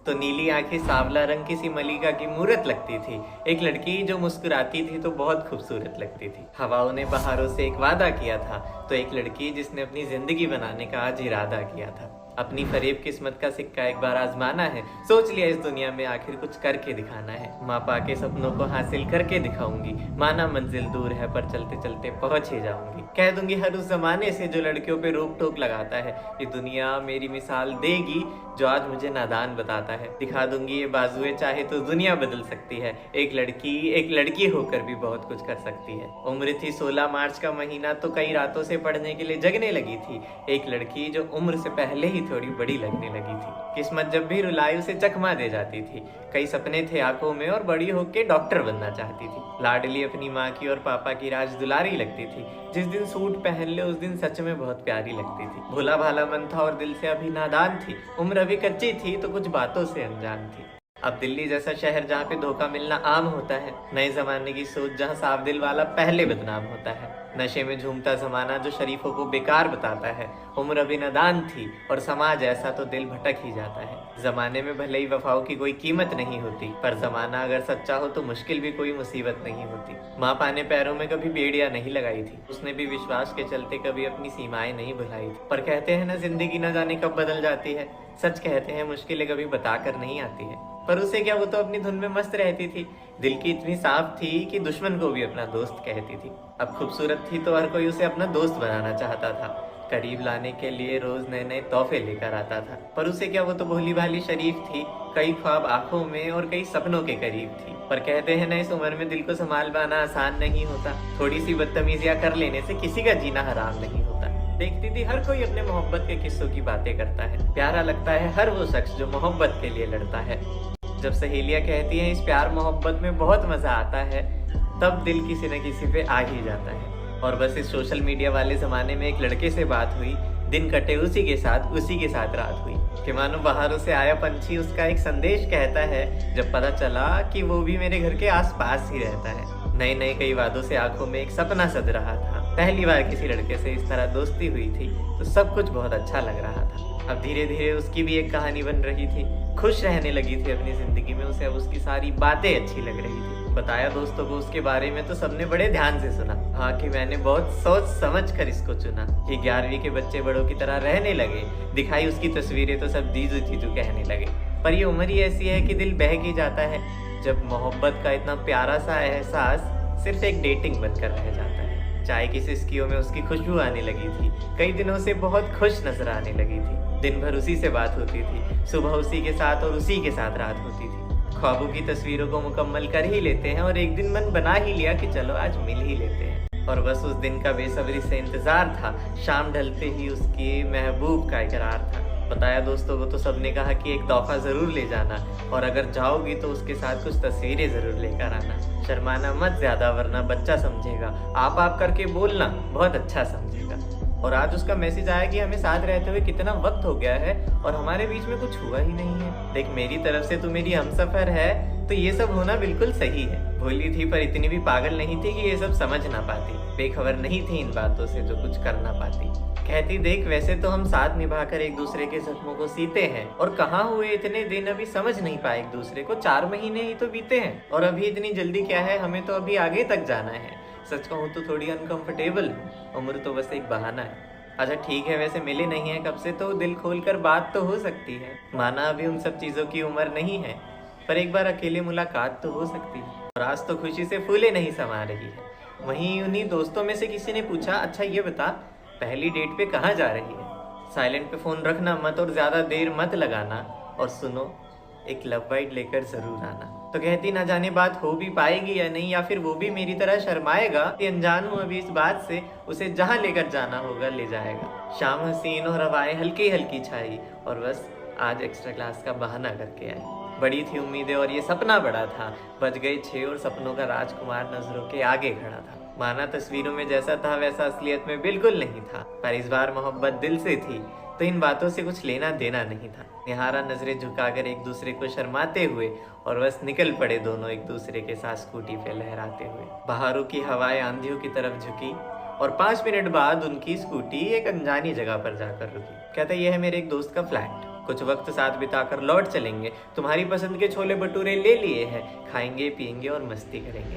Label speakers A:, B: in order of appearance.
A: तो नीली आंखें सांवला रंग किसी मलिका की मूरत लगती थी। एक लड़की जो मुस्कुराती थी तो बहुत खूबसूरत लगती थी। हवाओं ने बहारों से एक वादा किया था, तो एक लड़की जिसने अपनी जिंदगी बनाने का आज इरादा किया था। अपनी फरेब किस्मत का सिक्का एक बार आजमाना है, सोच लिया इस दुनिया में आखिर कुछ करके दिखाना है। माँ पा के सपनों को हासिल करके दिखाऊंगी, माना मंजिल दूर है पर चलते चलते पहुंच ही जाऊंगी। कह दूंगी हर उस जमाने से जो लड़कियों पे रोक टोक लगाता है, ये दुनिया मेरी मिसाल देगी जो आज मुझे नादान बताता है। दिखा दूंगी ये बाजुए चाहे तो दुनिया बदल सकती है, एक लड़की होकर भी बहुत कुछ कर सकती है। उम्र थी 16 मार्च का महीना, तो कई रातों से पढ़ने के लिए जगने लगी थी। एक लड़की जो उम्र से पहले ही थोड़ी बड़ी लगने लगी थी। किस्मत जब भी रुलाई उसे चकमा दे जाती थी। कई सपने थे आंखों में और बड़ी होके डॉक्टर बनना चाहती थी। लाडली अपनी माँ की और पापा की राज दुलारी लगती थी। जिस दिन सूट पहन ले उस दिन सच में बहुत प्यारी लगती थी। भोला भाला मन था और दिल से अभी नादान थी। उम्र अभी कच्ची थी तो कुछ बातों से अनजान थी। अब दिल्ली जैसा शहर जहाँ पे धोखा मिलना आम होता है, नए जमाने की सोच जहाँ साफ दिल वाला पहले बदनाम होता है, नशे में झूमता जमाना जो शरीफों को बेकार बताता है। उम्र अभी नादान थी और समाज ऐसा तो दिल भटक ही जाता है। जमाने में भले ही वफाओं की कोई कीमत नहीं होती, पर जमाना अगर सच्चा हो तो मुश्किल भी कोई मुसीबत नहीं होती। माँ पाने पैरों में कभी बेड़ियां नहीं लगाई थी, उसने भी विश्वास के चलते कभी अपनी सीमाएं नहीं भुलाई थी। पर कहते हैं ना, जिंदगी न जाने कब बदल जाती है। सच कहते हैं मुश्किलें कभी बताकर नहीं आती है। पर उसे क्या, वो तो अपनी धुन में मस्त रहती थी। दिल की इतनी साफ थी कि दुश्मन को भी अपना दोस्त कहती थी। अब खूबसूरत थी तो हर कोई उसे अपना दोस्त बनाना चाहता था। करीब लाने के लिए रोज नए नए तोहफे लेकर आता था। पर उसे क्या, वो तो भोली भाली शरीफ थी। कई ख्वाब आंखों में और कई सपनों के करीब थी। पर कहते हैं ना, इस उम्र में दिल को संभाल पाना आसान नहीं होता। थोड़ी सी बदतमीजियां कर लेने से किसी का जीना हराम नहीं होता। देखती थी हर कोई अपने मोहब्बत के किस्सों की बातें करता है। प्यारा लगता है हर वो शख्स जो मोहब्बत के लिए लड़ता है। जब सहेलियां कहती हैं इस प्यार मोहब्बत में बहुत मजा आता है, तब दिल किसी न किसी पे आ ही जाता है। और बस इस सोशल मीडिया वाले जमाने में एक लड़के से बात हुई, दिन कटे उसी के साथ रात हुई। कि मानो बाहरों से आया पंछी उसका एक संदेश कहता है, जब पता चला कि वो भी मेरे घर के आसपास ही रहता है। नए नए कई वादों से आंखों में एक सपना सज रहा था। पहली बार किसी लड़के से इस तरह दोस्ती हुई थी तो सब कुछ बहुत अच्छा लग रहा था। अब धीरे धीरे उसकी भी एक कहानी बन रही थी। खुश रहने लगी थी अपनी जिंदगी में। उसे अब उसकी सारी बातें अच्छी लग रही थी। बताया दोस्तों को उसके बारे में तो सबने बड़े ध्यान से सुना। हाँ कि मैंने बहुत सोच समझ कर इसको चुना। कि 11वीं के बच्चे बड़ों की तरह रहने लगे। दिखाई उसकी तस्वीरें तो सब दीजू जीजू कहने लगे। पर ये उम्र ही ऐसी है कि दिल बहक ही जाता है, जब मोहब्बत का इतना प्यारा सा एहसास सिर्फ एक डेटिंग बनकर रह जाता है। चाय की सिस्कियों में उसकी खुशबू आने लगी थी। कई दिनों से बहुत खुश नजर आने लगी थी। दिन भर उसी से बात होती थी, सुबह उसी के साथ और उसी के साथ रात होती थी। ख्वाबों की तस्वीरों को मुकम्मल कर ही लेते हैं और एक दिन मन बना ही लिया कि चलो आज मिल ही लेते हैं। और बस उस दिन का बेसब्री से इंतजार था। शाम ढलते ही उसकी महबूब का इकरार था। बताया दोस्तों को तो सबने कहा कि एक तोहफा जरूर ले जाना, और अगर जाओगी तो उसके साथ कुछ तस्वीरें जरूर लेकर आना। शर्माना मत ज्यादा वरना बच्चा समझेगा। आप करके बोलना, बहुत अच्छा समझेगा। और आज उसका मैसेज आया कि हमें साथ रहते हुए कितना वक्त हो गया है और हमारे बीच में कुछ हुआ ही नहीं है। देख, मेरी तरफ से तू मेरी हमसफर है, तो ये सब होना बिल्कुल सही है। भोली थी पर इतनी भी पागल नहीं थी कि ये सब समझ ना पाती। बेखबर नहीं थी इन बातों से जो कुछ कर ना पाती। कहती, देख वैसे तो हम साथ निभाकर एक दूसरे के जख्मों को सीते हैं, और कहाँ हुए इतने दिन अभी समझ नहीं पाए एक दूसरे को। 4 महीने ही तो बीते हैं, और अभी इतनी जल्दी क्या है, हमें तो अभी आगे तक जाना है। सच कहूँ तो थोड़ी अनकंफर्टेबल है, उम्र तो बस एक बहाना है। अच्छा ठीक है, वैसे मिले नहीं है कब से, तो दिल खोलकर बात तो हो सकती है। माना अभी उन सब चीज़ों की उम्र नहीं है, पर एक बार अकेले मुलाकात तो हो सकती है। और आज तो खुशी से फूले नहीं समा रही है। वहीं उन्हीं दोस्तों में से किसी ने पूछा, अच्छा ये बता पहली डेट पे कहाँ जा रही है? साइलेंट पे फ़ोन रखना मत और ज़्यादा देर मत लगाना, और सुनो एक लव बाइट लेकर ज़रूर आना। तो कहती, ना जाने बात हो भी पाएगी या नहीं, या फिर वो भी मेरी तरह शर्माएगा। कि अनजान हूँ अभी इस बात से, उसे जहाँ लेकर जाना होगा ले जाएगा। शाम हसीन और हवाएं हल्की हल्की छाई, और बस आज एक्स्ट्रा क्लास का बहाना करके आई। बड़ी थी उम्मीदें और ये सपना बड़ा था। बज गए 6 और सपनों का राजकुमार नजरों के आगे खड़ा था। माना तस्वीरों में जैसा था वैसा असलियत में बिल्कुल नहीं था, पर इस बार मोहब्बत दिल से थी, तो इन बातों से कुछ लेना देना नहीं था। निहारा नजरें झुकाकर एक दूसरे को शर्माते हुए, और बस निकल पड़े दोनों एक दूसरे के साथ स्कूटी पे लहराते हुए। बहारों की हवाएं आंधियों की तरफ झुकी, और 5 मिनट बाद उनकी स्कूटी एक अनजानी जगह पर जाकर रुकी। कहता, यह है मेरे एक दोस्त का फ्लैट। कुछ वक्त साथ बिताकर लौट चलेंगे। तुम्हारी पसंद के छोले भटूरे ले लिए हैं, खाएंगे पिएंगे और मस्ती करेंगे।